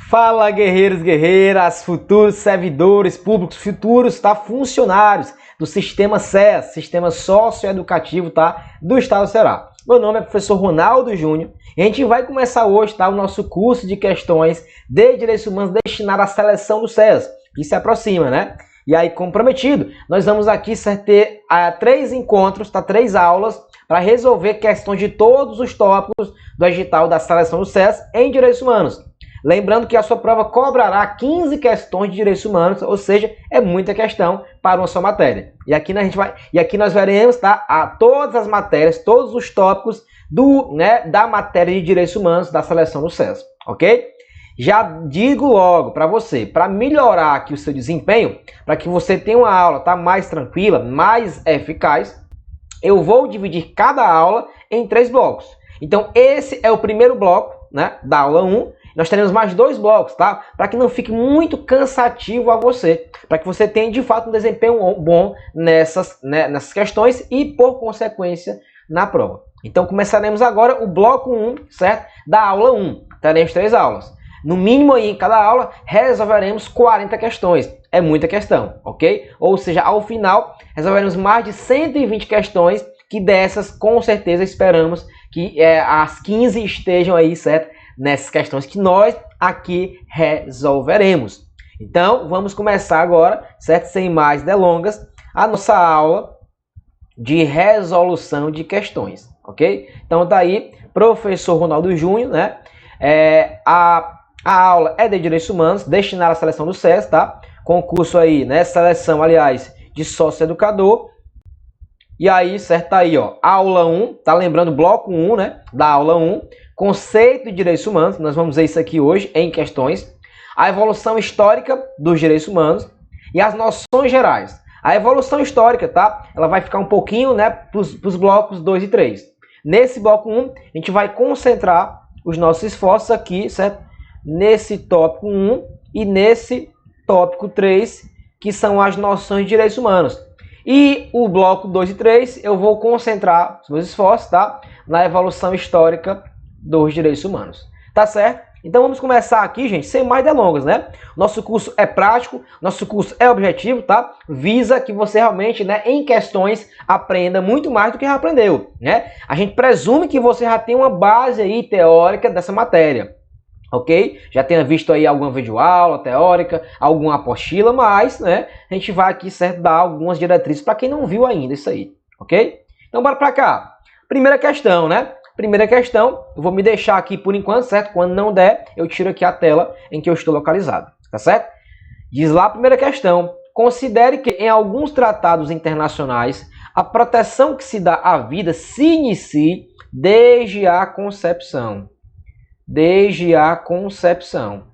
Fala, guerreiros, guerreiras, futuros servidores públicos, futuros funcionários do Sistema SES, Sistema Socioeducativo do Estado do Ceará. Meu nome é professor Ronaldo Júnior e a gente vai começar hoje o nosso curso de questões de direitos humanos destinado à seleção do SES, que se aproxima, né? E aí, como prometido, nós vamos aqui ter 3 encontros, 3 aulas, para resolver questões de todos os tópicos do edital da seleção do SES em direitos humanos. Lembrando que a sua prova cobrará 15 questões de direitos humanos, ou seja, é muita questão para uma só matéria. E aqui nós veremos todas as matérias, todos os tópicos da matéria de direitos humanos da seleção do SES, ok? Já digo logo para você, para melhorar aqui o seu desempenho, para que você tenha uma aula mais tranquila, mais eficaz, eu vou dividir cada aula em 3 blocos. Então esse é o primeiro bloco, da aula 1. Nós teremos mais 2 blocos, para que não fique muito cansativo a você, para que você tenha de fato um desempenho bom nessas questões e por consequência na prova. Então começaremos agora o bloco 1, certo? Da aula 1. Teremos 3 aulas. No mínimo aí, em cada aula, resolveremos 40 questões. É muita questão, ok? Ou seja, ao final, resolveremos mais de 120 questões, que dessas, com certeza, esperamos que as 15 estejam aí, certo? Nessas questões que nós aqui resolveremos. Então, vamos começar agora, certo? Sem mais delongas, a nossa aula de resolução de questões, ok? Então, daí, professor Ronaldo Júnior, né? A aula é de Direitos Humanos, destinada à seleção do SES, Concurso aí, seleção, aliás, de sócio-educador. E aí, certo, aí, ó, aula 1, lembrando, bloco 1, da aula 1, conceito de direitos humanos, nós vamos ver isso aqui hoje em questões, a evolução histórica dos direitos humanos e as noções gerais. A evolução histórica, ela vai ficar um pouquinho, para os blocos 2 e 3. Nesse bloco 1, a gente vai concentrar os nossos esforços aqui, certo? Nesse tópico 1 e nesse tópico 3, que são as noções de direitos humanos. E o bloco 2 e 3, eu vou concentrar os meus esforços, na evolução histórica dos direitos humanos. Tá certo? Então vamos começar aqui, gente, sem mais delongas, Nosso curso é prático, nosso curso é objetivo, Visa que você realmente, em questões, aprenda muito mais do que já aprendeu, A gente presume que você já tem uma base aí teórica dessa matéria. Ok? Já tenha visto aí alguma videoaula teórica, alguma apostila, mas, a gente vai aqui, certo, dar algumas diretrizes para quem não viu ainda isso aí, ok? Então, bora para cá. Primeira questão, Primeira questão, eu vou me deixar aqui por enquanto, certo? Quando não der, eu tiro aqui a tela em que eu estou localizado, tá certo? Diz lá a primeira questão. Considere que em alguns tratados internacionais, a proteção que se dá à vida se inicie desde a concepção. Desde a concepção.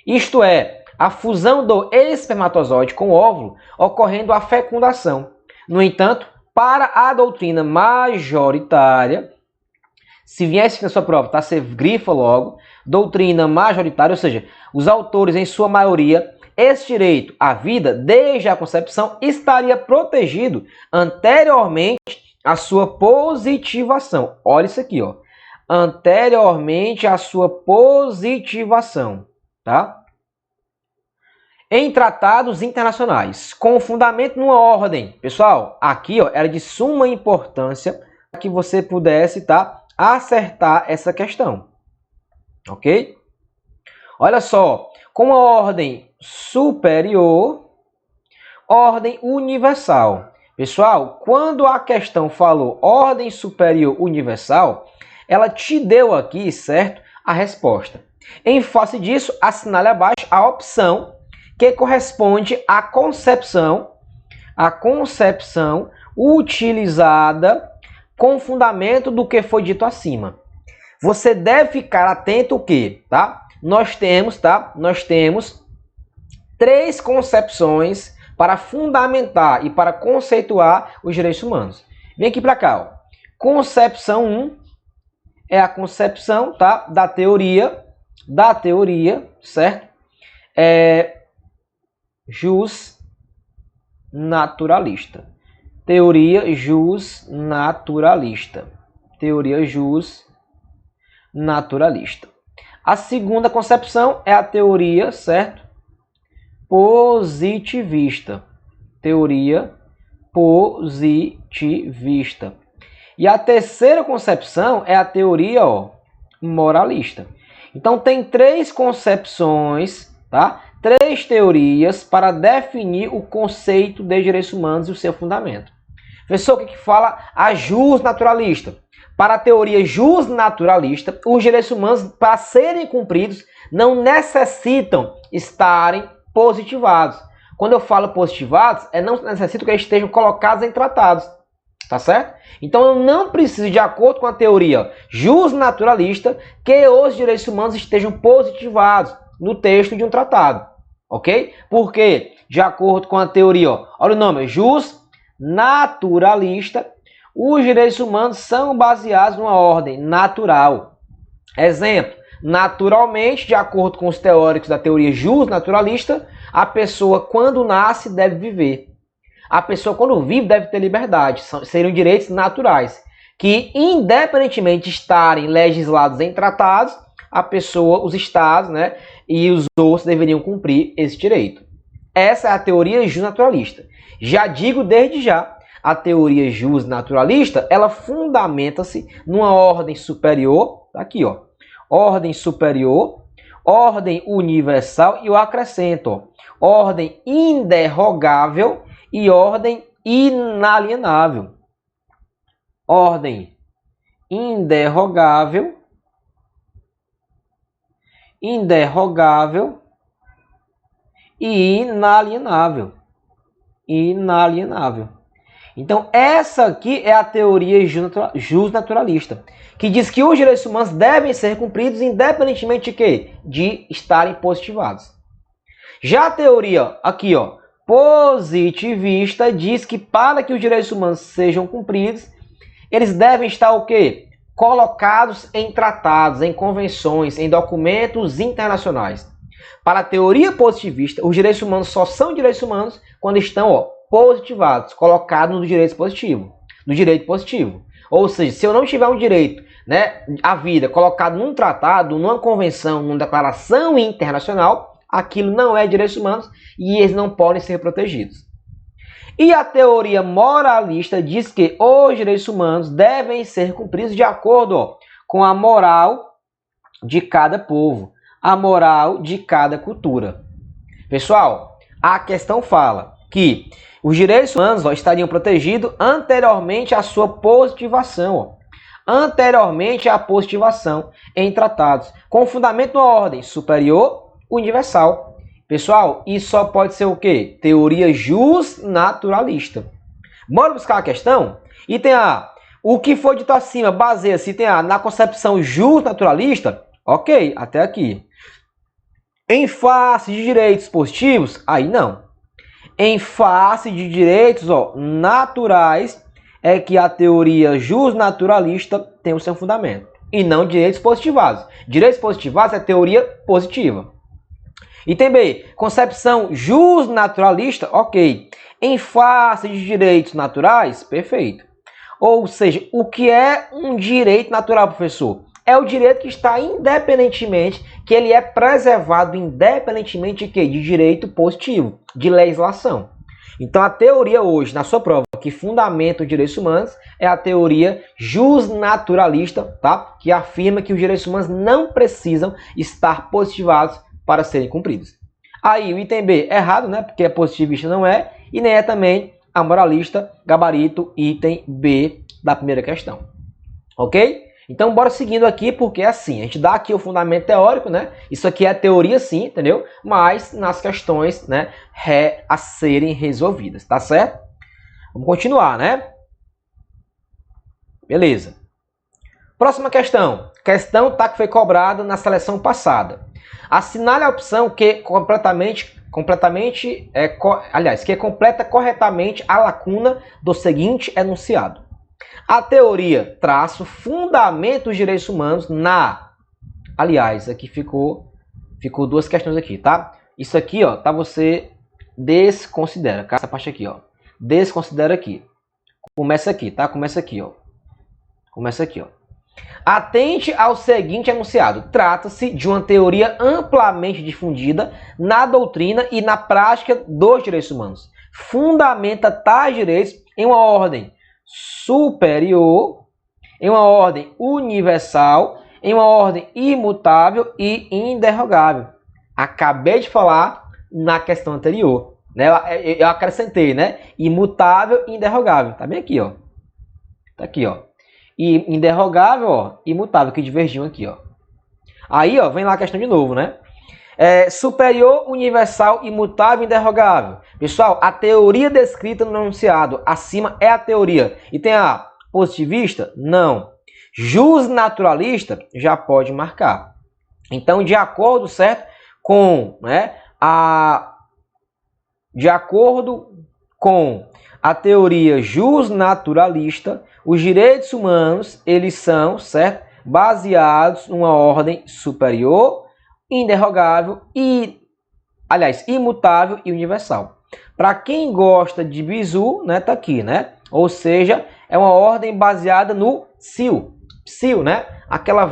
Isto é, a fusão do espermatozoide com o óvulo ocorrendo a fecundação. No entanto, para a doutrina majoritária, se viesse na sua prova, você grifa logo, doutrina majoritária, ou seja, os autores em sua maioria, esse direito à vida desde a concepção estaria protegido anteriormente à sua positivação. Olha isso aqui, ó. Anteriormente à sua positivação, Em tratados internacionais, com fundamento numa ordem. Pessoal, aqui era de suma importância que você pudesse acertar essa questão, ok? Olha só, com a ordem superior, ordem universal. Pessoal, quando a questão falou ordem superior universal, ela te deu aqui, certo, a resposta. Em face disso, assinale abaixo a opção que corresponde à concepção utilizada com fundamento do que foi dito acima. Você deve ficar atento o quê? Nós temos 3 concepções para fundamentar e para conceituar os direitos humanos. Vem aqui para cá, ó. Concepção 1 é a concepção, da teoria, certo? Justnaturalista. Teoria justnaturalista. A segunda concepção é a teoria, certo? Positivista. Teoria positivista. E a terceira concepção é a teoria moralista. Então tem três concepções, tá? Três teorias para definir o conceito de direitos humanos e o seu fundamento. Professor, o que fala a justnaturalista? Para a teoria justnaturalista, os direitos humanos, para serem cumpridos, não necessitam estarem positivados. Quando eu falo positivados, não necessito que eles estejam colocados em tratados. Tá certo? Então eu não preciso, de acordo com a teoria justnaturalista, que os direitos humanos estejam positivados no texto de um tratado. Ok? Porque, de acordo com a teoria, olha o nome, justnaturalista, os direitos humanos são baseados numa ordem natural. Exemplo, naturalmente, de acordo com os teóricos da teoria justnaturalista, a pessoa, quando nasce, deve viver. A pessoa, quando vive, deve ter liberdade. Seriam direitos naturais, que, independentemente de estarem legislados em tratados, a pessoa, os estados, né, e os outros deveriam cumprir esse direito. Essa é a teoria justnaturalista. Já digo desde já, a teoria justnaturalista, ela fundamenta-se numa ordem superior, aqui, ó, ordem superior, ordem universal, e eu acrescento, ordem inderrogável e ordem inalienável. Ordem inderrogável, inderrogável e inalienável. Inalienável. Então, essa aqui é a teoria justnaturalista, que diz que os direitos humanos devem ser cumpridos independentemente de quê? De estarem positivados. Já a teoria, aqui, ó, positivista, diz que para que os direitos humanos sejam cumpridos, eles devem estar o quê? Colocados em tratados, em convenções, em documentos internacionais. Para a teoria positivista, os direitos humanos só são direitos humanos quando estão positivados, colocados no direito positivo. No direito positivo. Ou seja, se eu não tiver um direito, né, à vida colocado num tratado, numa convenção, numa declaração internacional, aquilo não é direitos humanos e eles não podem ser protegidos. E a teoria moralista diz que os direitos humanos devem ser cumpridos de acordo com a moral de cada povo, a moral de cada cultura. Pessoal, a questão fala que os direitos humanos estariam protegidos anteriormente à sua positivação. Anteriormente à positivação em tratados, com fundamento na ordem superior universal. Pessoal, isso só pode ser o quê? Teoria justnaturalista. Bora buscar a questão? E tem o que foi dito acima baseia-se na concepção justnaturalista? Ok, até aqui. Em face de direitos positivos? Aí não. Em face de direitos naturais é que a teoria justnaturalista tem o seu fundamento. E não direitos positivados. Direitos positivados é teoria positiva. Item B, concepção justnaturalista, ok. Em face de direitos naturais, perfeito. Ou seja, o que é um direito natural, professor? É o direito que está independentemente, que ele é preservado independentemente de quê? De direito positivo, de legislação. Então a teoria hoje, na sua prova, que fundamenta os direitos humanos, é a teoria justnaturalista, tá? Que afirma que os direitos humanos não precisam estar positivados para serem cumpridos. Aí o item B, errado, né? Porque é positivista, não é. E nem é também a moralista, gabarito, item B da primeira questão. Ok? Então, bora seguindo aqui, porque é assim, a gente dá aqui o fundamento teórico, né? Isso aqui é teoria sim, entendeu? Mas nas questões, né, a serem resolvidas, tá certo? Vamos continuar, né? Beleza. Próxima questão. Questão que foi cobrada na seleção passada. Assinale a opção que que completa corretamente a lacuna do seguinte enunciado. A teoria traço fundamenta os direitos humanos na... Aliás, aqui ficou duas questões aqui, tá? Isso aqui, tá? Você desconsidera. Essa parte aqui, desconsidera aqui. Começa aqui, tá? Começa aqui, Começa aqui, Atente ao seguinte enunciado. Trata-se de uma teoria amplamente difundida na doutrina e na prática dos direitos humanos. Fundamenta tais direitos em uma ordem superior, em uma ordem universal, em uma ordem imutável e inderrogável. Acabei de falar na questão anterior, né? Eu acrescentei, né? Imutável e inderrogável. Tá bem aqui, ó. Tá aqui, ó. E inderrogável, ó, imutável, que divergiam aqui, ó. Aí, ó, vem lá a questão de novo, né? Superior, universal, imutável e inderrogável. Pessoal, a teoria descrita no enunciado acima é a teoria. E tem a positivista? Não. Justnaturalista? Já pode marcar. Então, de acordo, certo, com, né, de acordo com a teoria justnaturalista, os direitos humanos, eles são, certo, baseados numa ordem superior, inderrogável e, aliás, imutável e universal. Para quem gosta de bizu, né, tá aqui, né? Ou seja, é uma ordem baseada no psil, né? Aquela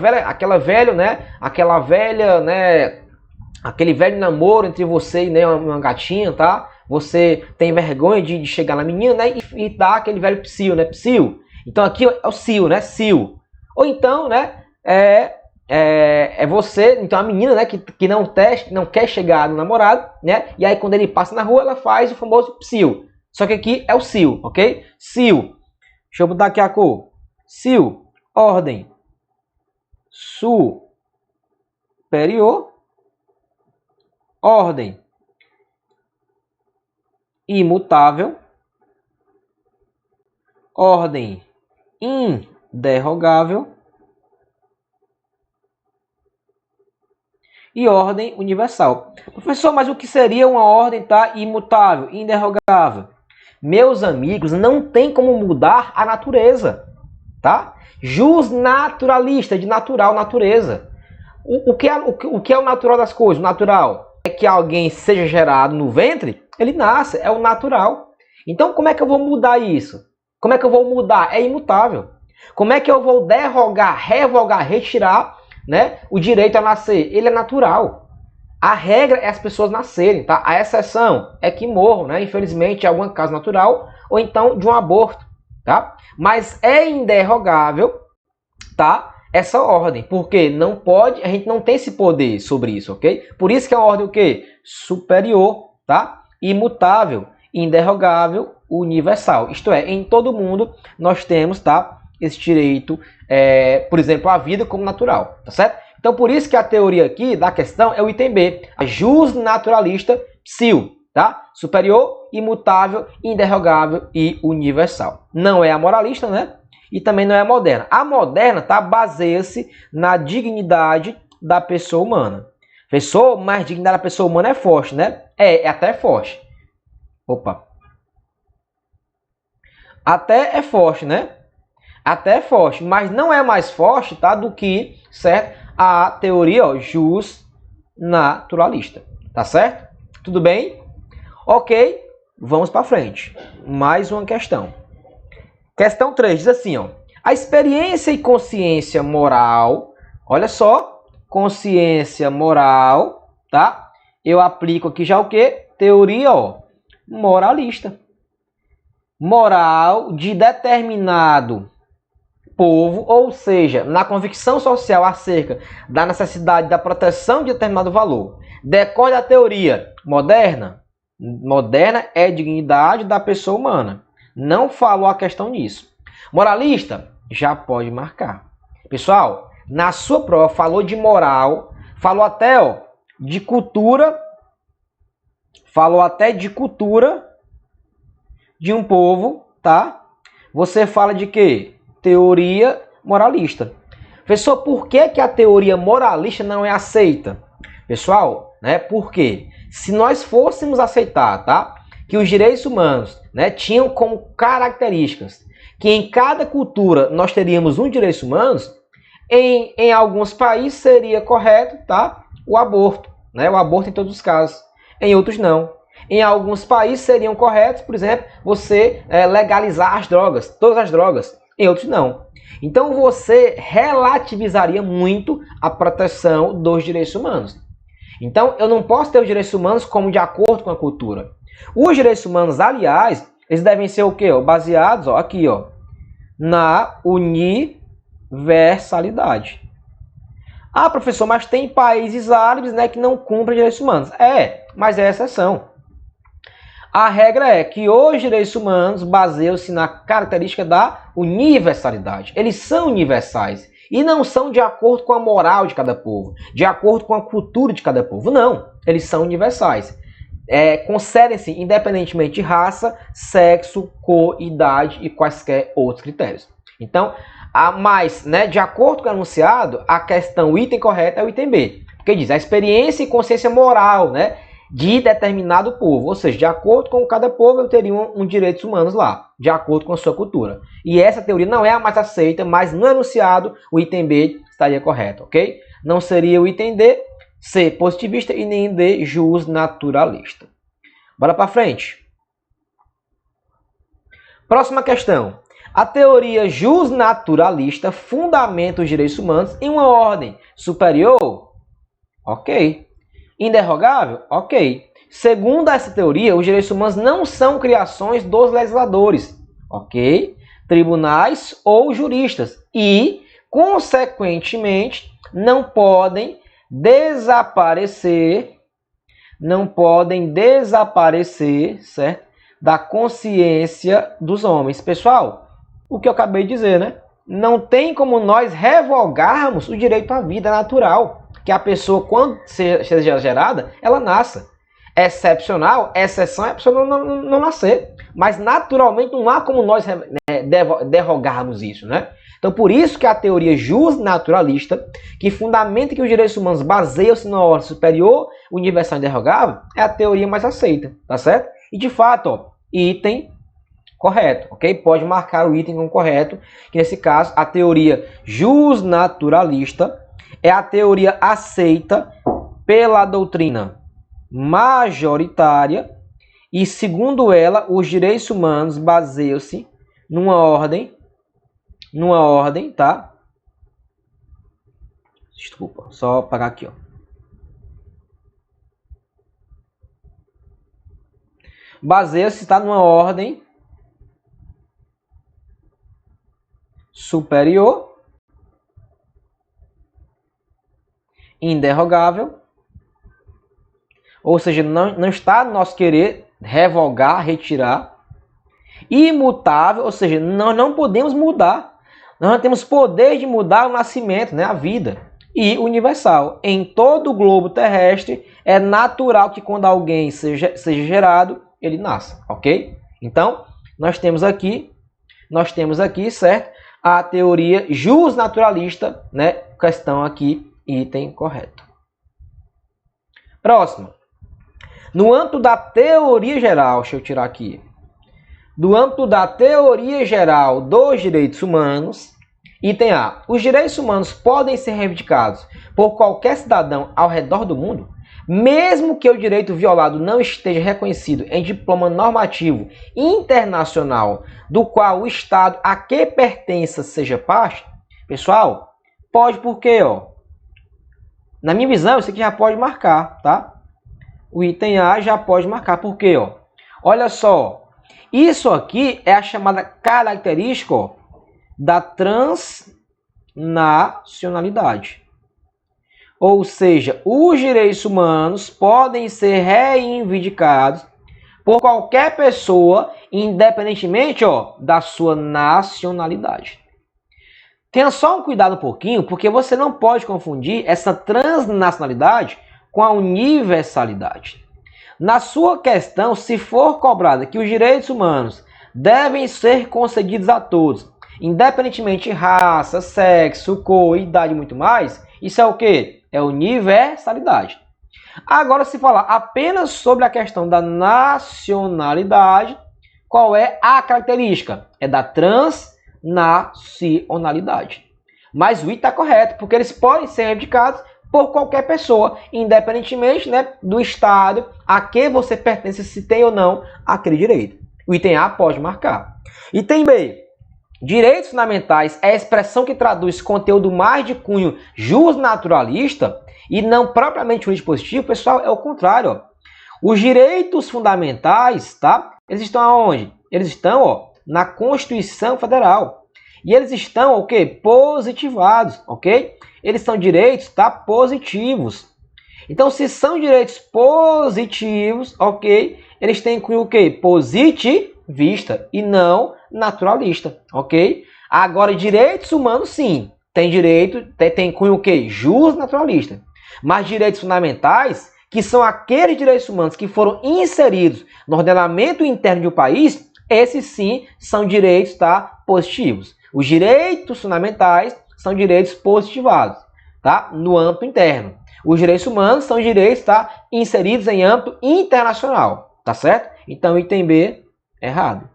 velha, né? Aquele velho namoro entre você e, né, uma gatinha, tá? Você tem vergonha de chegar na menina, né, e dar aquele velho psil, né? Psil. Então aqui é o sil, né? Sil. Ou então, né, é você, então a menina, né, que não quer chegar no namorado, né? E aí quando ele passa na rua, ela faz o famoso psil. Só que aqui é o sil, ok? Sil. Deixa eu botar aqui a cor. Sil, ordem superior, ordem imutável, ordem inderrogável e ordem universal. Professor, mas o que seria uma ordem, tá, imutável, inderrogável? Meus amigos, não tem como mudar a natureza, tá? Justnaturalista, de natural, natureza. O que é o natural das coisas? O natural é que alguém seja gerado no ventre, ele nasce, é o natural. Então, como é que eu vou mudar isso? Como é que eu vou mudar? É imutável. Como é que eu vou derrogar, revogar, retirar, né, o direito a nascer? Ele é natural. A regra é as pessoas nascerem, tá? A exceção é que morram, né? Infelizmente, em algum caso natural, ou então de um aborto, tá? Mas é inderrogável, tá? Essa ordem, porque não pode, a gente não tem esse poder sobre isso, ok? Por isso que é uma ordem o quê? Superior, tá? Imutável, inderrogável, universal. Isto é, em todo mundo nós temos, tá, esse direito, por exemplo, à vida como natural, tá certo? Então, por isso que a teoria aqui da questão é o item B, a justnaturalista psil, tá? Superior, imutável, inderrogável e universal. Não é a moralista, né? E também não é a moderna. A moderna, tá, baseia-se na dignidade da pessoa humana. Pessoa, mas dignidade da pessoa humana é forte, né? É até forte. Opa. Até é forte, né? Até é forte, mas não é mais forte, tá, do que, certo, a teoria, ó, justnaturalista. Tá certo? Tudo bem? Ok, vamos para frente. Mais uma questão. Questão 3 diz assim, ó: a experiência e consciência moral, olha só, consciência moral, tá? Eu aplico aqui já o quê? Teoria, ó, moralista. Moral de determinado povo, ou seja, na convicção social acerca da necessidade da proteção de determinado valor. Decorre da teoria moderna. Moderna é a dignidade da pessoa humana. Não falou a questão disso. Moralista, já pode marcar. Pessoal, na sua prova falou de moral, falou até, ó, de cultura, de um povo, tá? Você fala de quê? Teoria moralista. Professor, por que a teoria moralista não é aceita? Pessoal, né? Porque se nós fôssemos aceitar, tá, que os direitos humanos, né, tinham como características que em cada cultura nós teríamos um direitos humanos, em alguns países seria correto, tá, o aborto, né, o aborto em todos os casos. Em outros não. Em alguns países seriam corretos, por exemplo, você legalizar as drogas, todas as drogas. Em outros não. Então você relativizaria muito a proteção dos direitos humanos. Então eu não posso ter os direitos humanos como de acordo com a cultura. Os direitos humanos, aliás, eles devem ser o quê? Baseados aqui, na universalidade. Ah, professor, mas tem países árabes, né, que não cumprem direitos humanos. Mas é exceção. A regra é que os direitos humanos baseiam-se na característica da universalidade. Eles são universais e não são de acordo com a moral de cada povo, de acordo com a cultura de cada povo. Não, eles são universais. Concedem-se independentemente de raça, sexo, cor, idade e quaisquer outros critérios. Então, mas, de acordo com o enunciado, a questão, o item correto é o item B. Porque diz a experiência e consciência moral, de determinado povo. Ou seja, de acordo com cada povo, eu teria um direitos humanos lá, de acordo com a sua cultura. E essa teoria não é a mais aceita, mas no enunciado, o item B estaria correto, ok? Não seria o item D, C, positivista, e nem D, justnaturalista. Bora para frente. Próxima questão. A teoria justnaturalista fundamenta os direitos humanos em uma ordem superior? Ok. Inderrogável? Ok. Segundo essa teoria, os direitos humanos não são criações dos legisladores, ok? Tribunais ou juristas e, consequentemente, não podem desaparecer, certo? Da consciência dos homens. Pessoal, o que eu acabei de dizer, Não tem como nós revogarmos o direito à vida natural, que a pessoa, quando seja gerada, ela nasça. Excepcional, exceção é a pessoa não nascer. Mas, naturalmente, não há como nós derrogarmos isso, Então, por isso que a teoria justnaturalista, que fundamenta que os direitos humanos baseiam-se na ordem superior, universal e inderrogável, é a teoria mais aceita, tá certo? E, de fato, item correto, ok? Pode marcar o item como correto, que nesse caso, a teoria justnaturalista é a teoria aceita pela doutrina majoritária e, segundo ela, os direitos humanos baseiam-se numa ordem, tá? Desculpa, só apagar aqui, Baseia-se, tá, numa ordem superior, inderrogável, ou seja, não está no nosso querer revogar, retirar, imutável, ou seja, nós não podemos mudar, nós não temos poder de mudar o nascimento, a vida, e universal. Em todo o globo terrestre, é natural que quando alguém seja gerado, ele nasça, ok? Então, nós temos aqui, certo? A teoria justnaturalista, questão aqui, item correto. Próximo. No âmbito da teoria geral, deixa eu tirar aqui. Do âmbito da teoria geral dos direitos humanos, item A. Os direitos humanos podem ser reivindicados por qualquer cidadão ao redor do mundo, mesmo que o direito violado não esteja reconhecido em diploma normativo internacional do qual o Estado a que pertença seja parte. Pessoal, pode porque, na minha visão, isso aqui já pode marcar, tá? O item A já pode marcar, porque, olha só, isso aqui é a chamada característica da transnacionalidade. Ou seja, os direitos humanos podem ser reivindicados por qualquer pessoa, independentemente da sua nacionalidade. Tenha só um cuidado um pouquinho, porque você não pode confundir essa transnacionalidade com a universalidade. Na sua questão, se for cobrada que os direitos humanos devem ser concedidos a todos, independentemente de raça, sexo, cor, idade e muito mais, isso é o quê? É universalidade. Agora, se falar apenas sobre a questão da nacionalidade, qual é a característica? É da transnacionalidade. Mas o item está correto, porque eles podem ser reivindicados por qualquer pessoa, independentemente do estado a que você pertence, se tem ou não aquele direito. O item A pode marcar. Item B. Direitos fundamentais é a expressão que traduz conteúdo mais de cunho justnaturalista e não propriamente jurídico positivo, pessoal, é o contrário. Ó. Os direitos fundamentais, tá? Eles estão aonde? Eles estão, ó, na Constituição Federal. E eles estão, o quê? Positivados, ok? Eles são direitos, tá? Positivos. Então, se são direitos positivos, ok? Eles têm cunho o quê? Positivista e não naturalista, ok? Agora, direitos humanos, sim. Tem direito, tem cunho o quê? Justnaturalista. Mas direitos fundamentais, que são aqueles direitos humanos que foram inseridos no ordenamento interno de um país, esses sim são direitos, tá? Positivos. Os direitos fundamentais são direitos positivados, tá? No âmbito interno. Os direitos humanos são direitos, tá? Inseridos em âmbito internacional, tá certo? Então, item B, errado.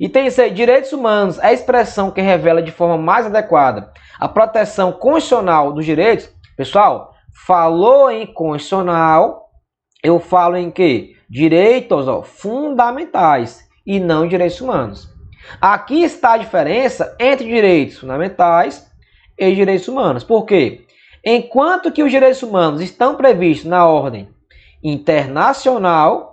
Item C, direitos humanos é a expressão que revela de forma mais adequada a proteção constitucional dos direitos. Pessoal, falou em constitucional, eu falo em quê? Direitos, ó, fundamentais e não direitos humanos. Aqui está a diferença entre direitos fundamentais e direitos humanos. Por quê? Enquanto que os direitos humanos estão previstos na ordem internacional,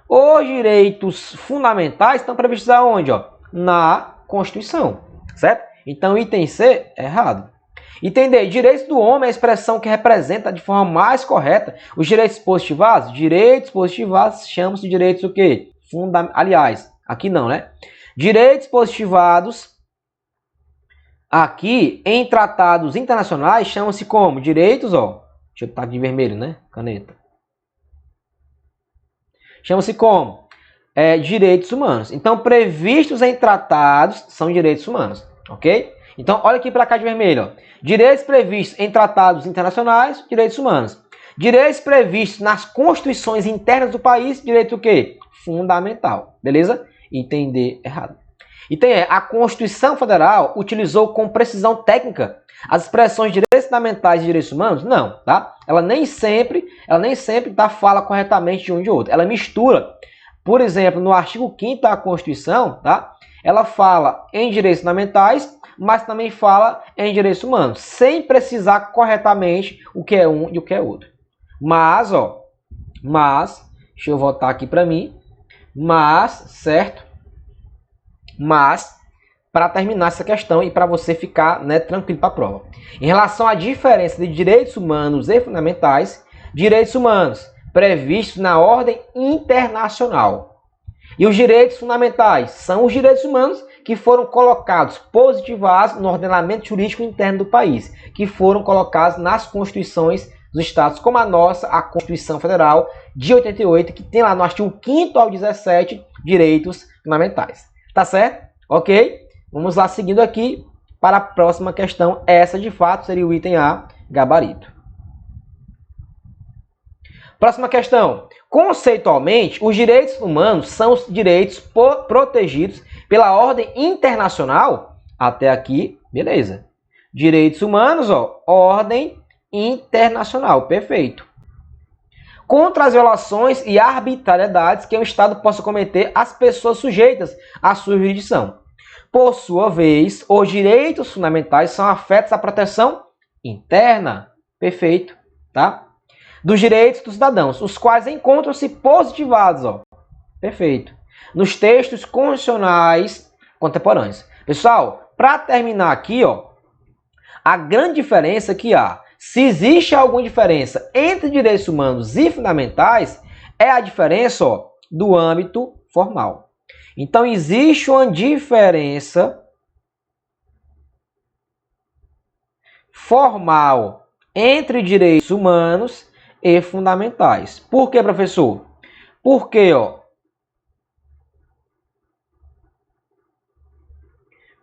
os direitos fundamentais estão previstos aonde? Ó? Na Constituição, certo? Então, item C é errado. Item D, direitos do homem é a expressão que representa de forma mais correta os direitos positivados. Direitos positivados chamam-se de direitos o quê? Aliás, aqui não, né? Direitos positivados, aqui em tratados internacionais, chamam-se como? Direitos, ó. Deixa eu botar de vermelho, né? Caneta. Chama-se como? Direitos humanos. Então, previstos em tratados são direitos humanos, ok? Então, olha aqui para cá de vermelho. Ó. Direitos previstos em tratados internacionais, direitos humanos. Direitos previstos nas constituições internas do país, direito o quê? Fundamental, beleza? Item D, errado. Item E, a Constituição Federal utilizou com precisão técnica as expressões de direitos fundamentais e direitos humanos? Não, tá? Ela nem sempre fala corretamente de um e de outro. Ela mistura. Por exemplo, no artigo 5º da Constituição, tá? Ela fala em direitos fundamentais, mas também fala em direitos humanos, sem precisar corretamente o que é um e o que é outro. Mas, deixa eu voltar aqui para mim, certo? Mas, para terminar essa questão e para você ficar, né, tranquilo para a prova. Em relação à diferença de direitos humanos e fundamentais, direitos humanos previstos na ordem internacional. E os direitos fundamentais são os direitos humanos que foram colocados, positivados no ordenamento jurídico interno do país, que foram colocados nas constituições dos estados, como a nossa, a Constituição Federal de 88, que tem lá no artigo 5º ao 17, direitos fundamentais. Tá certo? Ok? Vamos lá seguindo aqui para a próxima questão. Essa, de fato, seria o item A, gabarito. Próxima questão. Conceitualmente, os direitos humanos são os direitos protegidos pela ordem internacional. Até aqui, beleza. Direitos humanos, ó, ordem internacional. Perfeito. Contra as violações e arbitrariedades que o Estado possa cometer às pessoas sujeitas à sua jurisdição. Por sua vez, os direitos fundamentais são afetos à proteção interna. Perfeito, tá? Dos direitos dos cidadãos, os quais encontram-se positivados, ó. Perfeito. Nos textos constitucionais contemporâneos. Pessoal, para terminar aqui, ó, a grande diferença que há, se existe alguma diferença entre direitos humanos e fundamentais, é a diferença, ó, do âmbito formal. Então, existe uma diferença formal entre direitos humanos e fundamentais. Por quê, professor? Porque, ó,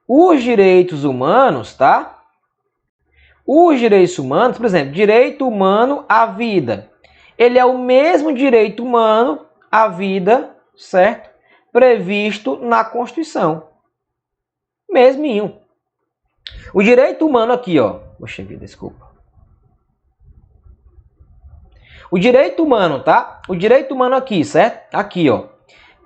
os direitos humanos, tá? Os direitos humanos, por exemplo, direito humano à vida. Ele é o mesmo direito humano à vida, certo? Previsto na Constituição. Mesminho. O direito humano aqui, ó. Poxa vida, desculpa. O direito humano, tá? O direito humano aqui, certo? Aqui, ó.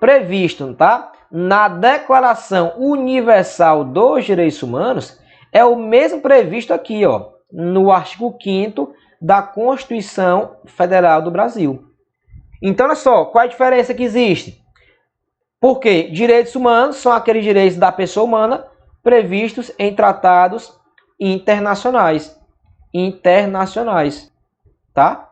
Previsto, tá? na Declaração Universal dos Direitos Humanos é o mesmo previsto aqui, ó, no artigo 5º da Constituição Federal do Brasil. Então, olha só, qual é a diferença que existe? Porque direitos humanos são aqueles direitos da pessoa humana previstos em tratados internacionais. Tá?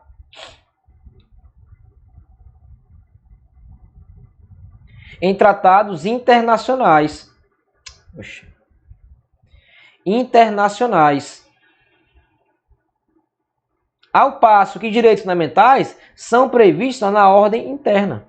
Em tratados internacionais. Internacionais. Ao passo que direitos fundamentais são previstos na ordem interna.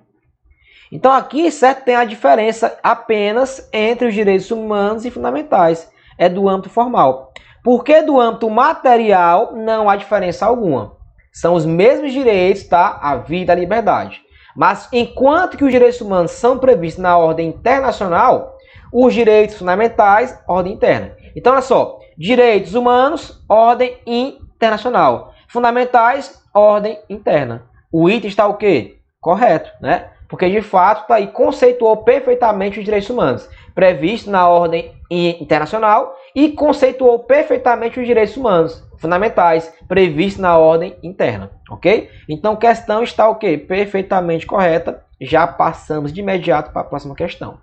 Então aqui, certo, tem a diferença apenas entre os direitos humanos e fundamentais. É do âmbito formal. Porque do âmbito material não há diferença alguma. São os mesmos direitos, tá? A vida e a liberdade. Mas enquanto que os direitos humanos são previstos na ordem internacional, os direitos fundamentais, ordem interna. Então, olha só, direitos humanos, ordem internacional. Fundamentais, ordem interna. O item está o quê? Correto, né? Porque, de fato, tá aí, conceituou perfeitamente os direitos humanos, previsto na ordem internacional, e conceituou perfeitamente os direitos humanos fundamentais, previstos na ordem interna, ok? Então, questão está o quê? Perfeitamente correta. Já passamos de imediato para a próxima questão.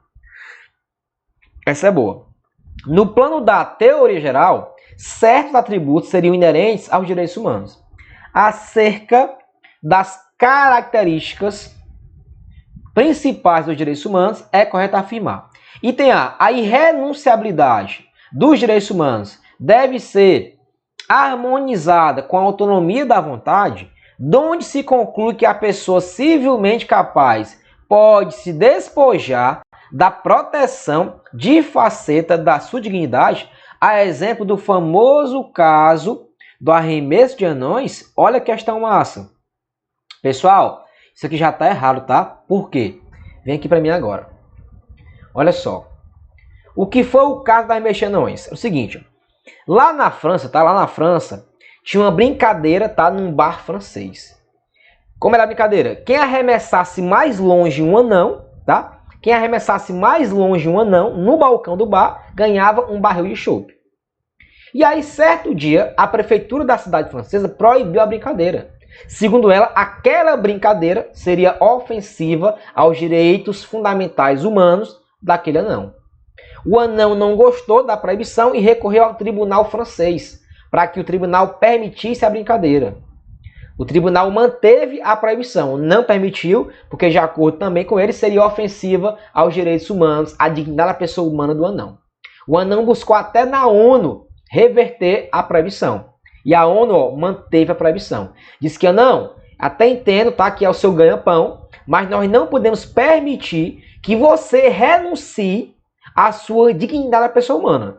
Essa é boa. No plano da teoria geral, certos atributos seriam inerentes aos direitos humanos. Acerca das características principais dos direitos humanos, é correto afirmar. Item A. A irrenunciabilidade dos direitos humanos deve ser harmonizada com a autonomia da vontade, donde se conclui que a pessoa civilmente capaz pode se despojar da proteção de faceta da sua dignidade, a exemplo do famoso caso do arremesso de anões. Olha a questão massa. Pessoal, isso aqui já está errado, tá? Por quê? Vem aqui para mim agora. Olha só. O que foi o caso do arremesso de anões? É o seguinte. Lá na França, tá? Lá na França, tinha uma brincadeira, tá? Num bar francês. Como era a brincadeira? Quem arremessasse mais longe um anão, tá? Quem arremessasse mais longe um anão no balcão do bar, ganhava um barril de chope. E aí, certo dia, a prefeitura da cidade francesa proibiu a brincadeira. Segundo ela, aquela brincadeira seria ofensiva aos direitos fundamentais humanos daquele anão. O anão não gostou da proibição e recorreu ao tribunal francês para que o tribunal permitisse a brincadeira. O tribunal manteve a proibição, não permitiu, porque de acordo também com ele, seria ofensiva aos direitos humanos, à dignidade da pessoa humana do anão. O anão buscou até na ONU reverter a proibição. E a ONU manteve a proibição. Diz que, não, até entendo, tá, que é o seu ganha-pão, mas nós não podemos permitir que você renuncie à sua dignidade da pessoa humana.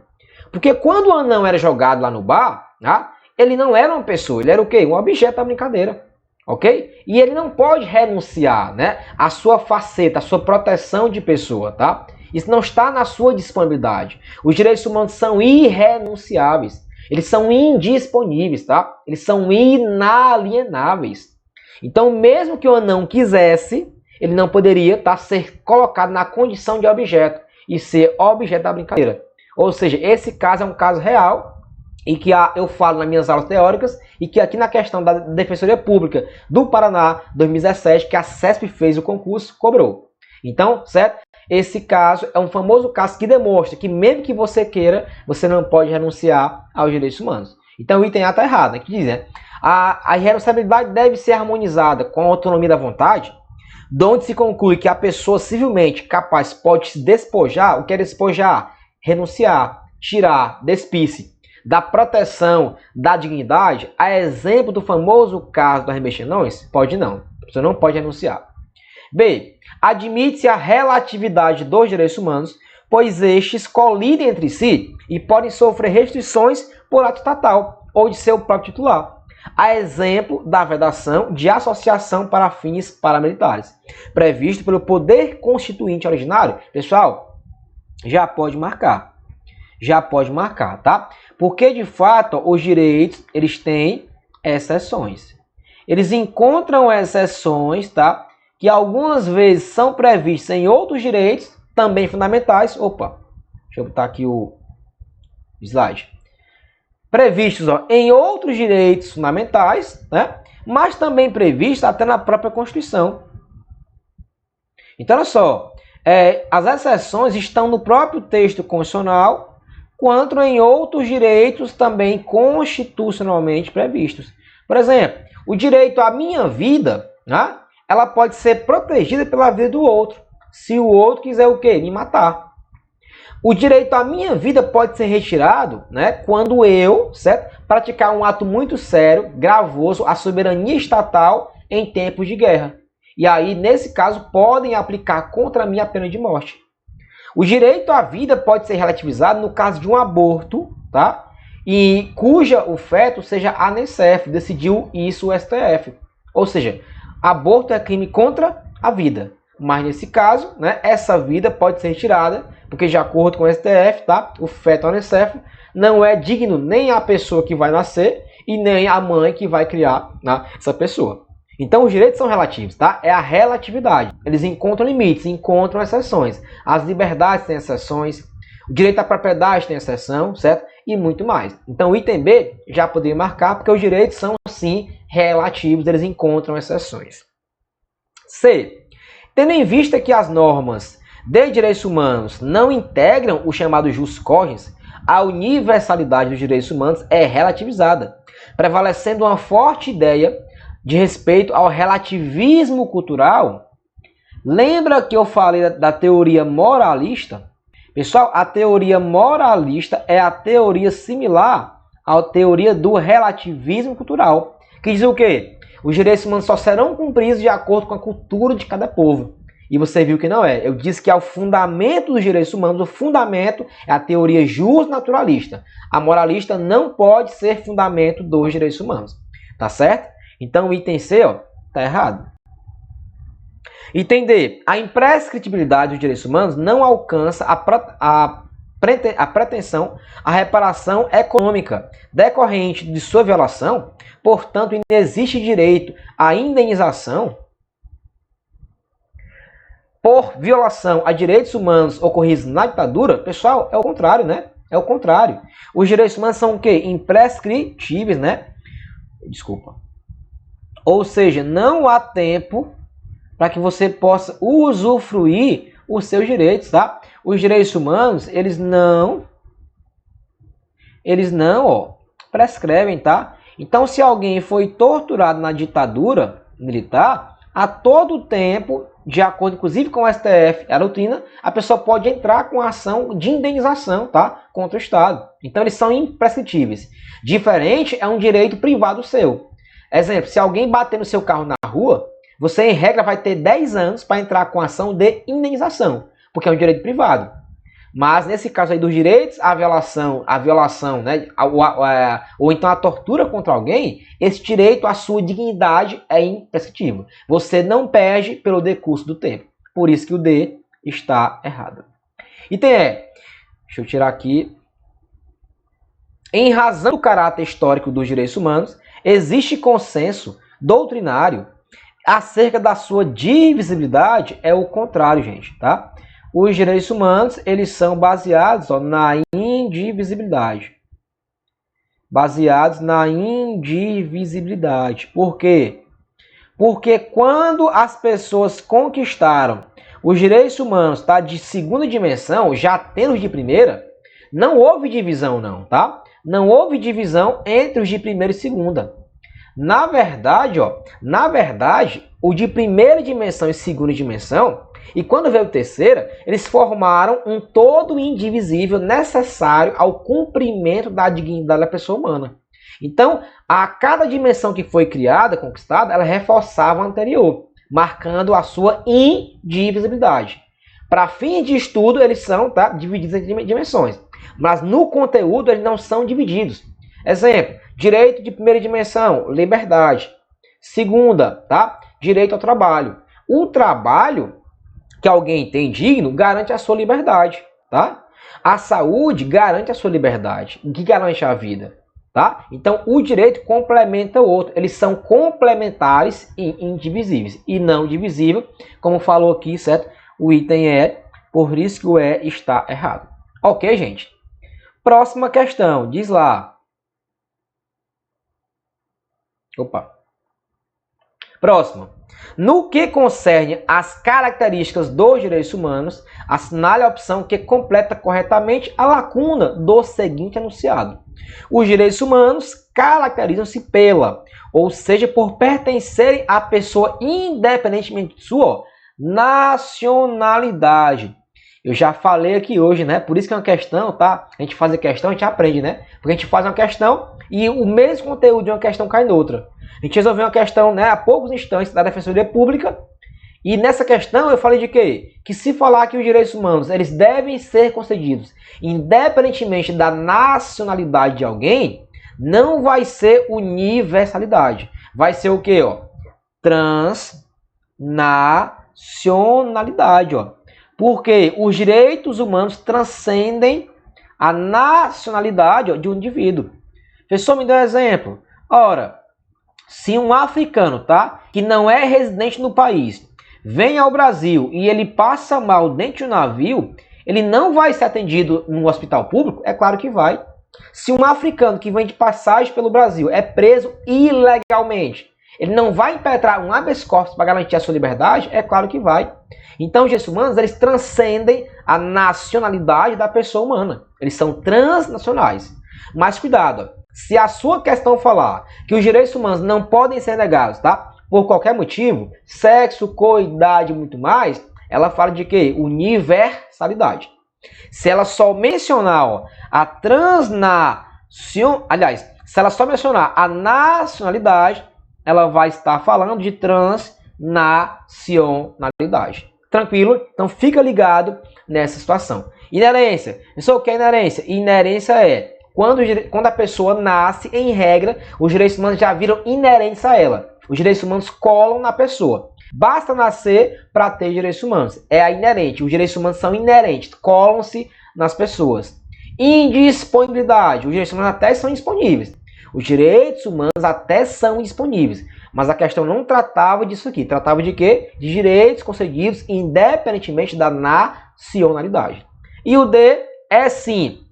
Porque quando o anão era jogado lá no bar, tá, ele não era uma pessoa, ele era o quê? Um objeto da brincadeira. Ok? E ele não pode renunciar, né, à sua faceta, à sua proteção de pessoa, tá? Isso não está na sua disponibilidade. Os direitos humanos são irrenunciáveis. Eles são indisponíveis, tá? Eles são inalienáveis. Então, mesmo que o anão quisesse, ele não poderia, tá, ser colocado na condição de objeto e ser objeto da brincadeira. Ou seja, esse caso é um caso real e que eu falo nas minhas aulas teóricas e que aqui na questão da Defensoria Pública do Paraná 2017, que a CESP fez o concurso, cobrou. Então, certo? Esse caso é um famoso caso que demonstra que mesmo que você queira, você não pode renunciar aos direitos humanos. Então o item A está errado, né? Que diz, né? A irrenunciabilidade deve ser harmonizada com a autonomia da vontade, donde se conclui que a pessoa civilmente capaz pode se despojar. O que é despojar? Renunciar, tirar, despir-se da proteção da dignidade, a exemplo do famoso caso do arremesso de anões. Pode não, você não pode renunciar. B. Admite-se a relatividade dos direitos humanos, pois estes colidem entre si e podem sofrer restrições por ato estatal ou de seu próprio titular. A exemplo da vedação de associação para fins paramilitares, previsto pelo Poder Constituinte originário. Pessoal, já pode marcar. Já pode marcar, tá? Porque, de fato, os direitos, eles têm exceções. Eles encontram exceções, tá? Que algumas vezes são previstas em outros direitos também fundamentais. Opa, deixa eu botar aqui o slide. Previstos em outros direitos fundamentais, né? Mas também previstos até na própria Constituição. Então, olha só, as exceções estão no próprio texto constitucional, quanto em outros direitos também constitucionalmente previstos. Por exemplo, o direito à minha vida, né? Ela pode ser protegida pela vida do outro, se o outro quiser o quê? Me matar. O direito à minha vida pode ser retirado, né, quando eu, certo, praticar um ato muito sério, gravoso, a soberania estatal em tempos de guerra. E aí, nesse caso, podem aplicar contra mim a pena de morte. O direito à vida pode ser relativizado no caso de um aborto, tá? E cuja o feto seja anencefalo, decidiu isso o STF. Ou seja, aborto é crime contra a vida. Mas nesse caso, né, essa vida pode ser retirada, porque de acordo com o STF, tá, o feto anencefalo não é digno nem a pessoa que vai nascer e nem a mãe que vai criar, né, essa pessoa. Então os direitos são relativos, tá? É a relatividade. Eles encontram limites, encontram exceções. As liberdades têm exceções, o direito à propriedade tem exceção, certo? E muito mais. Então o item B já poderia marcar, porque os direitos são sim relativos, eles encontram exceções. C. Tendo em vista que as normas de direitos humanos não integram o chamado jus cogens, a universalidade dos direitos humanos é relativizada, prevalecendo uma forte ideia de respeito ao relativismo cultural. Lembra que eu falei da teoria moralista? Pessoal, a teoria moralista é a teoria similar à teoria do relativismo cultural, que diz o quê? Os direitos humanos só serão cumpridos de acordo com a cultura de cada povo. E você viu que não é. Eu disse que é o fundamento dos direitos humanos, o fundamento é a teoria justnaturalista. A moralista não pode ser fundamento dos direitos humanos. Tá certo? Então o item C, ó, tá errado. Item D. A imprescritibilidade dos direitos humanos não alcança a pretensão à reparação econômica decorrente de sua violação, portanto, não existe direito à indenização por violação a direitos humanos ocorridos na ditadura. Pessoal, é o contrário, né? É o contrário. Os direitos humanos são o quê? Imprescritíveis, né? Desculpa. Ou seja, não há tempo para que você possa usufruir os seus direitos, tá? Os direitos humanos, eles não, ó, prescrevem, tá? Então, se alguém foi torturado na ditadura militar, a todo tempo, de acordo inclusive com o STF, a doutrina, a pessoa pode entrar com ação de indenização, tá? Contra o Estado. Então, eles são imprescritíveis. Diferente é um direito privado seu. Exemplo, se alguém bater no seu carro na rua, você, em regra, vai ter 10 anos para entrar com ação de indenização, porque é um direito privado. Mas, nesse caso aí dos direitos, a violação, né, ou então a tortura contra alguém, esse direito à sua dignidade é imprescritível. Você não perde pelo decurso do tempo. Por isso que o D está errado. Item E. Deixa eu tirar aqui. Em razão do caráter histórico dos direitos humanos, existe consenso doutrinário acerca da sua divisibilidade. É o contrário, gente, tá? Os direitos humanos, eles são baseados, ó, na indivisibilidade. Baseados na indivisibilidade. Por quê? Porque quando as pessoas conquistaram os direitos humanos, tá, de segunda dimensão, já tendo os de primeira, não houve divisão não, tá? Não houve divisão entre os de primeira e segunda. Na verdade, o de primeira dimensão e segunda dimensão, e quando veio a terceira, eles formaram um todo indivisível necessário ao cumprimento da dignidade da pessoa humana. Então, a cada dimensão que foi criada, conquistada, ela reforçava a anterior, marcando a sua indivisibilidade. Para fins de estudo, eles são, tá, divididos em dimensões, mas no conteúdo eles não são divididos. Exemplo, direito de primeira dimensão, liberdade. Segunda, tá? Direito ao trabalho. O trabalho que alguém tem digno garante a sua liberdade, tá? A saúde garante a sua liberdade, que garante a vida, tá? Então, o direito complementa o outro. Eles são complementares e indivisíveis, e não divisível, como falou aqui, certo? O item é, Por isso que o E está errado. Ok, gente? Próxima questão, diz lá. Opa. Próxima. No que concerne às características dos direitos humanos, assinale a opção que completa corretamente a lacuna do seguinte enunciado. Os direitos humanos caracterizam-se pela, ou seja, por pertencerem à pessoa independentemente de sua nacionalidade. Eu já falei aqui hoje, né? Por isso que é uma questão, tá? A gente faz a questão, a gente aprende, né? Porque a gente faz uma questão e o mesmo conteúdo de uma questão cai noutra. A gente resolveu uma questão, né, há poucos instantes da Defensoria Pública. E nessa questão eu falei de quê? Que se falar que os direitos humanos eles devem ser concedidos independentemente da nacionalidade de alguém, não vai ser universalidade. Vai ser o quê? Ó? Transnacionalidade. Ó. Porque os direitos humanos transcendem a nacionalidade, ó, de um indivíduo. Professor, me dê um exemplo. Ora, se um africano, tá, que não é residente no país, vem ao Brasil e ele passa mal dentro do navio, ele não vai ser atendido no hospital público? É claro que vai. Se um africano que vem de passagem pelo Brasil é preso ilegalmente, ele não vai impetrar um habeas corpus para garantir a sua liberdade? É claro que vai. Então, os direitos humanos, eles transcendem a nacionalidade da pessoa humana. Eles são transnacionais. Mas cuidado, ó. Se a sua questão falar que os direitos humanos não podem ser negados, tá? Por qualquer motivo, sexo, cor, idade e muito mais, ela fala de quê? Universalidade. Se ela só mencionar ó, se ela só mencionar a nacionalidade, ela vai estar falando de transnacionalidade. Tranquilo? Então fica ligado nessa situação. Inerência. Isso o que é inerência? Inerência é quando a pessoa nasce, em regra, os direitos humanos já viram inerentes a ela. Os direitos humanos colam na pessoa. Basta nascer para ter direitos humanos. É a inerente. Os direitos humanos são inerentes, colam-se nas pessoas. Indisponibilidade. Os direitos humanos até são disponíveis. Os direitos humanos até são disponíveis. Mas a questão não tratava disso aqui. Tratava de quê? De direitos concedidos independentemente da nacionalidade. E o D é sim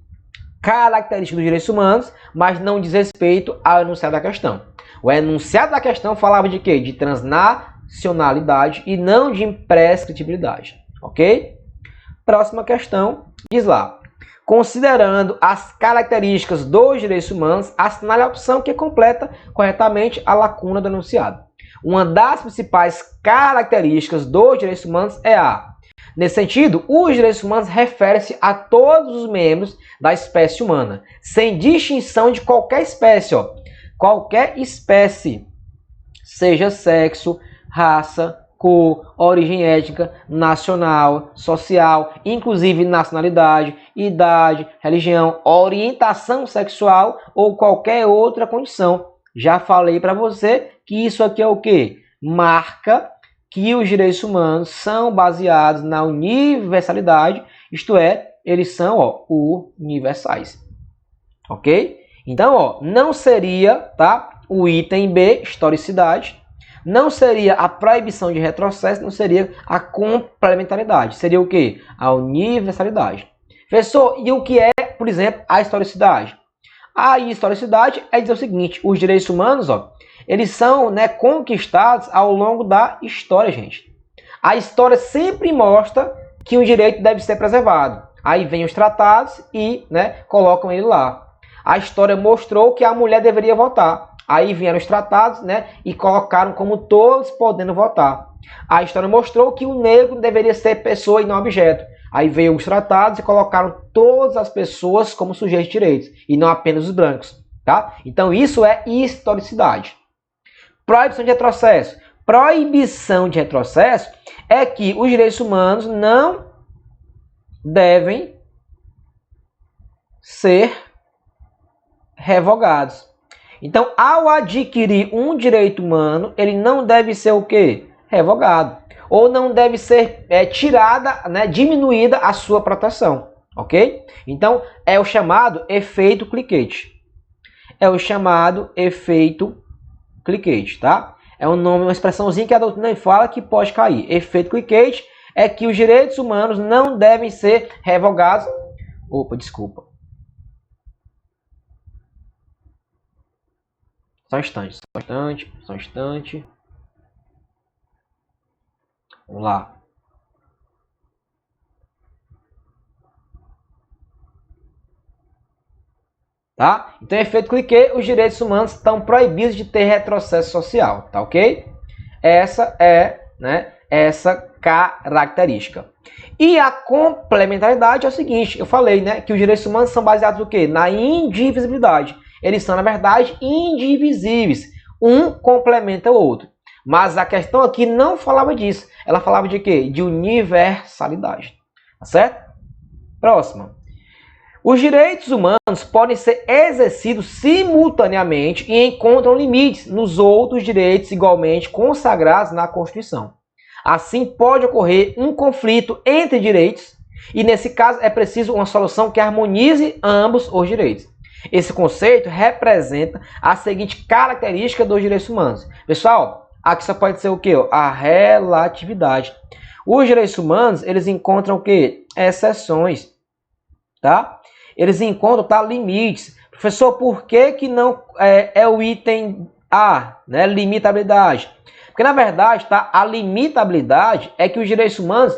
característica dos direitos humanos, mas não diz respeito ao enunciado da questão. O enunciado da questão falava de quê? De transnacionalidade e não de imprescritibilidade. Ok? Próxima questão, diz lá. Considerando as características dos direitos humanos, assinale a opção que completa corretamente a lacuna do enunciado. Uma das principais características dos direitos humanos é a... Nesse sentido, os direitos humanos referem-se a todos os membros da espécie humana, sem distinção de qualquer espécie. Ó. Qualquer espécie, seja sexo, raça, cor, origem étnica, nacional, social, inclusive nacionalidade, idade, religião, orientação sexual ou qualquer outra condição. Já falei para você que isso aqui é o quê? Marca que os direitos humanos são baseados na universalidade, isto é, eles são ó, universais. Ok? Então, ó, não seria tá, o item B, historicidade, não seria a proibição de retrocesso, não seria a complementaridade. Seria o quê? A universalidade. Professor, e o que é, por exemplo, a historicidade? A historicidade é dizer o seguinte, os direitos humanos, ó, eles são né, conquistados ao longo da história, gente. A história sempre mostra que o direito deve ser preservado. Aí vem os tratados e né, colocam ele lá. A história mostrou que a mulher deveria votar. Aí vieram os tratados né, e colocaram como todos podendo votar. A história mostrou que o negro deveria ser pessoa e não objeto. Aí veio os tratados e colocaram todas as pessoas como sujeitos de direitos, e não apenas os brancos. Tá? Então isso é historicidade. Proibição de retrocesso. Proibição de retrocesso é que os direitos humanos não devem ser revogados. Então, ao adquirir um direito humano, ele não deve ser o quê? Revogado. Ou não deve ser tirada, né, diminuída a sua proteção. Ok? Então, é o chamado efeito cliquete. É o chamado efeito cliquete, tá? É um nome, uma expressãozinha que a doutrina fala que pode cair. Efeito cliquete é que os direitos humanos não devem ser revogados. Opa, desculpa. Só um instante, só um instante, só um instante. Vamos lá. Tá? Então, efeito cliquê, os direitos humanos estão proibidos de ter retrocesso social, tá ok? Essa é, né, essa característica. E a complementaridade é o seguinte, eu falei, né, que os direitos humanos são baseados no quê? Na indivisibilidade. Eles são, na verdade, indivisíveis. Um complementa o outro. Mas a questão aqui não falava disso. Ela falava de quê? De universalidade. Tá certo? Próxima. Os direitos humanos podem ser exercidos simultaneamente e encontram limites nos outros direitos igualmente consagrados na Constituição. Assim, pode ocorrer um conflito entre direitos e, nesse caso, é preciso uma solução que harmonize ambos os direitos. Esse conceito representa a seguinte característica dos direitos humanos. Pessoal, aqui só pode ser o quê? A relatividade. Os direitos humanos, eles encontram o quê? Exceções, tá? Eles encontram, tá, limites. Professor, por que não é o item A, né? Limitabilidade. Porque, na verdade, tá, a limitabilidade é que os direitos humanos...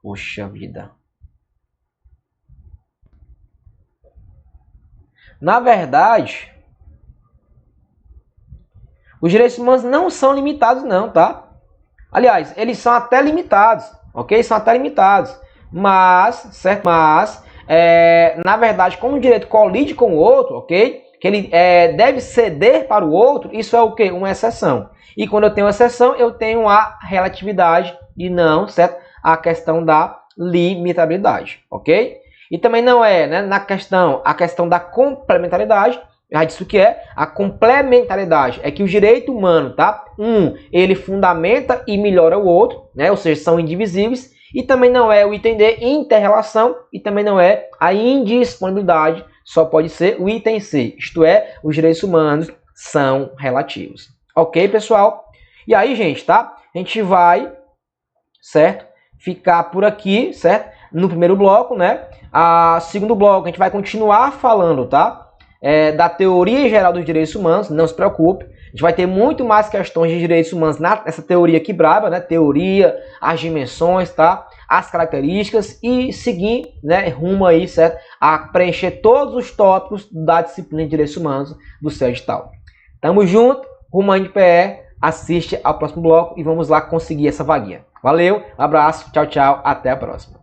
Poxa vida. Na verdade, os direitos humanos não são limitados, não, tá? Aliás, eles são até limitados, ok? São até limitados. Mas, certo? Mas... na verdade, como um direito colide com o outro, ok? Que ele deve ceder para o outro, isso é o quê? Uma exceção. E quando eu tenho exceção, eu tenho a relatividade e não, certo? A questão da limitabilidade, ok? E também não é, né, a questão da complementaridade. Já disse o que é a complementaridade, é que o direito humano, tá? Ele fundamenta e melhora o outro, né? Ou seja, são indivisíveis. E também não é o item D, inter-relação, e também não é a indisponibilidade, só pode ser o item C, isto é, os direitos humanos são relativos. Ok, pessoal? E aí, gente, tá? A gente vai, certo? Ficar por aqui, certo? No primeiro bloco, né? Segundo bloco, a gente vai continuar falando, tá? Da teoria geral dos direitos humanos, não se preocupe. A gente vai ter muito mais questões de direitos humanos nessa teoria aqui braba, né? Teoria, as dimensões, tá? As características e seguir, né, rumo aí, certo? A preencher todos os tópicos da disciplina de direitos humanos do seu edital. Tamo junto, rumo aí de PE, assiste ao próximo bloco e vamos lá conseguir essa vaguinha. Valeu, um abraço, tchau, tchau, até a próxima.